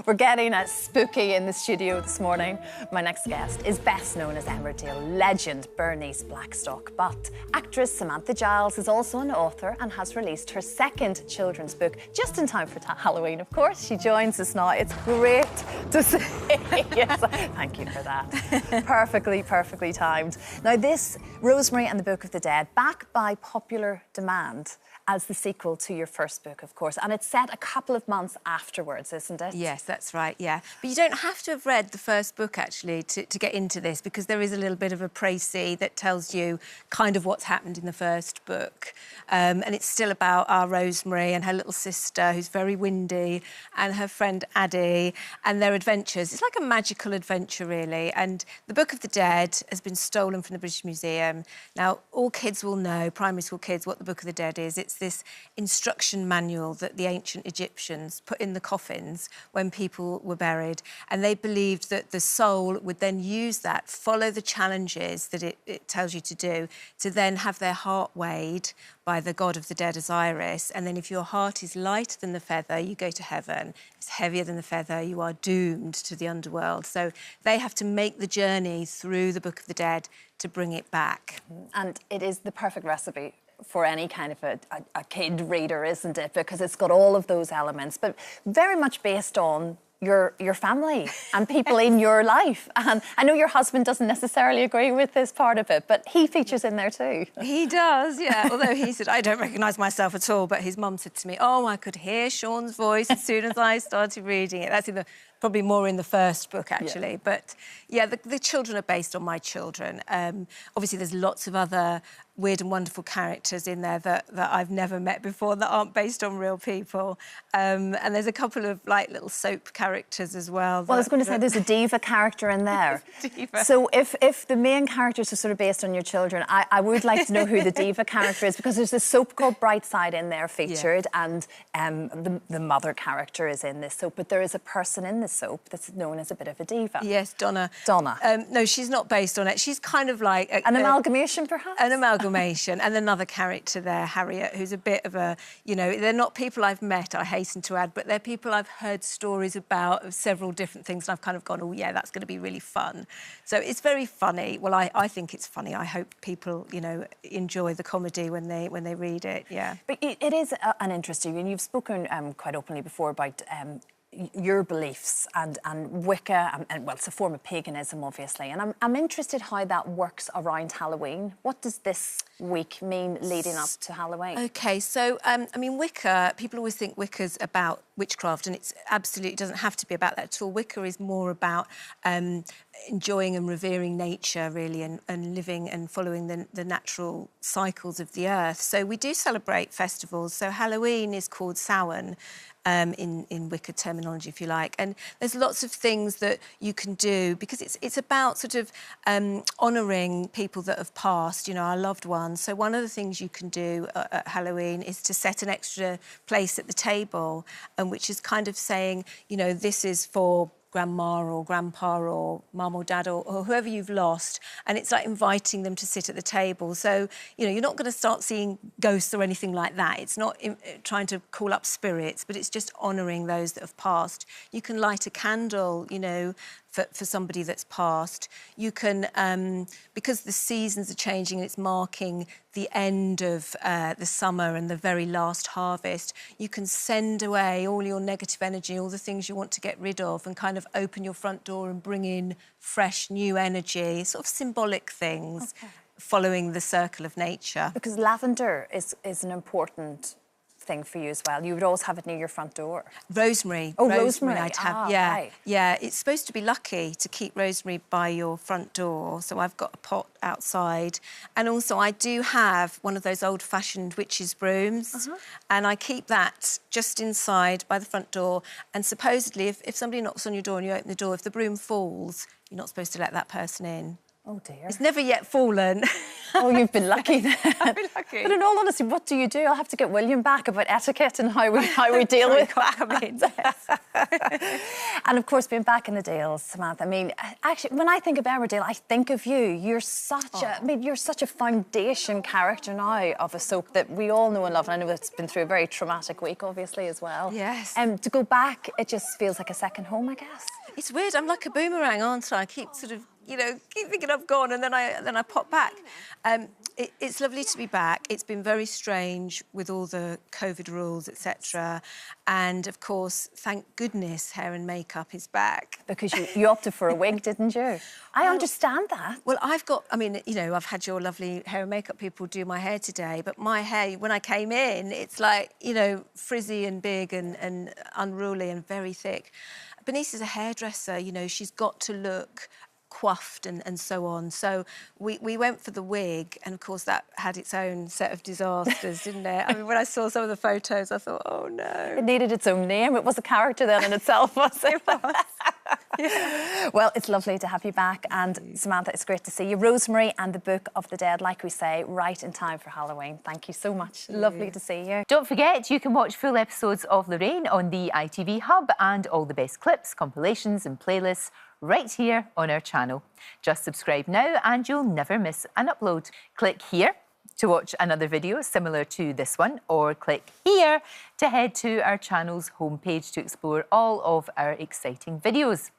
We're getting spooky in the studio this morning. My next guest is best known as Emmerdale legend Bernice Blackstock, but actress Samantha Giles is also an author and has released her second children's book just in time for Halloween, of course. She joins us now. It's great to see. Yes, thank you for that. Perfectly timed. Now this, Rosemary and the Book of the Dead, back by popular demand as the sequel to your first book, of course, and it's set a couple of months afterwards, isn't it? Yes, that's right, yeah. But you don't have to have read the first book, actually, to get into this, because there is a little bit of a précis that tells you kind of what's happened in the first book. And it's still about our Rosemary and her little sister, who's very windy, and her friend Addie, and their adventures. It's like a magical adventure, really. And the Book of the Dead has been stolen from the British Museum. Now, all kids will know, primary school kids, what the Book of the Dead is. It's this instruction manual that the ancient Egyptians put in the coffins when people were buried, and they believed that the soul would then use that, follow the challenges that it tells you to do, to then have their heart weighed by the god of the dead, Osiris, and then if your heart is lighter than the feather, you go to heaven. If it's heavier than the feather, you are doomed to the underworld. So they have to make the journey through the Book of the Dead to bring it back. And it is the perfect recipe for any kind of a kid reader, isn't it? Because it's got all of those elements, but very much based on your family and people in your life. And I know your husband doesn't necessarily agree with this part of it, but he features in there too. He does, yeah. Although he said, I don't recognise myself at all, but his mum said to me, oh, I could hear Sean's voice as soon as I started reading it. That's probably more in the first book, actually. Yeah. But, yeah, the children are based on my children. Obviously, there's lots of other weird and wonderful characters in there that I've never met before that aren't based on real people. And there's a couple of, like, little soap characters as well. Well, I was going to say, there's a diva character in there. Diva. So if the main characters are sort of based on your children, I would like to know who the diva character is, because there's a soap called Brightside in there featured, yeah. And the mother character is in this soap, but there is a person in this soap that's known as a bit of a diva. Yes, Donna. Donna. No, she's not based on it. She's kind of like... An amalgamation, perhaps? An amalgamation. And another character there, Harriet, who's a bit of a... You know, they're not people I've met, I hasten to add, but they're people I've heard stories about of several different things, and I've kind of gone, oh, yeah, that's going to be really fun. So it's very funny. Well, I think it's funny. I hope people, you know, enjoy the comedy when they read it, yeah. But it is an interest to you, and you've spoken quite openly before about your beliefs and Wicca, and well, it's a form of paganism, obviously. And I'm interested how that works around Halloween. What does this week mean leading up to Halloween? OK, so, I mean, Wicca, people always think Wicca's about witchcraft, and it's absolutely doesn't have to be about that at all. Wicca is more about enjoying and revering nature, really, and living and following the natural cycles of the earth. So we do celebrate festivals. So Halloween is called Samhain, in Wicca terminology, if you like. And there's lots of things that you can do, because it's about sort of honouring people that have passed, you know, our loved ones. So one of the things you can do at Halloween is to set an extra place at the table, which is kind of saying, you know, this is for grandma or grandpa or mum or dad or whoever you've lost, and it's like inviting them to sit at the table. So, you know, you're not going to start seeing ghosts or anything like that. It's not trying to call up spirits, but it's just honouring those that have passed. You can light a candle, you know, for somebody that's passed. You can, because the seasons are changing and it's marking the end of the summer and the very last harvest, you can send away all your negative energy, all the things you want to get rid of, and kind of open your front door and bring in fresh, new energy, sort of symbolic things, okay, following the circle of nature. Because lavender is an important thing for you as well. You would always have it near your front door. Rosemary. Oh, rosemary. I'd have, right. Yeah. It's supposed to be lucky to keep rosemary by your front door, so I've got a pot outside. And also I do have one of those old-fashioned witches' brooms, and I keep that just inside by the front door. And supposedly, if somebody knocks on your door and you open the door, if the broom falls, you're not supposed to let that person in. Oh dear. It's never yet fallen. Oh, you've been lucky then. I've been lucky. But in all honesty, what do you do? I'll have to get William back about etiquette and how we deal with that. And of course, being back in the Dales, Samantha. I mean, actually, when I think of Emmerdale, I think of you. You're such you're such a foundation character now of a soap that we all know and love. And I know it's been through a very traumatic week, obviously, as well. Yes. To go back, it just feels like a second home, I guess. It's weird. I'm like a boomerang, aren't I? I keep sort of, keep thinking I've gone, and then I pop back. It's lovely to be back. It's been very strange with all the COVID rules, etc. And of course, thank goodness, hair and makeup is back. Because you opted for a wig, didn't you? I understand that. Well, I've had your lovely hair and makeup people do my hair today, but my hair, when I came in, it's like, frizzy and big and unruly and very thick. Bernice is a hairdresser, she's got to look coiffed and so on. So we went for the wig, and of course that had its own set of disasters, didn't it? I mean, when I saw some of the photos, I thought, oh no. It needed its own name. It was a character then in itself, was it? It was. Yeah. Well, it's lovely to have you back, and Samantha, it's great to see you. Rosemary and the Book of the Dead, like we say, right in time for Halloween. Thank you so much. Lovely to see you. Don't forget, you can watch full episodes of Lorraine on the ITV Hub, and all the best clips, compilations and playlists right here on our channel. Just subscribe now and you'll never miss an upload. Click here to watch another video similar to this one, or click here to head to our channel's homepage to explore all of our exciting videos.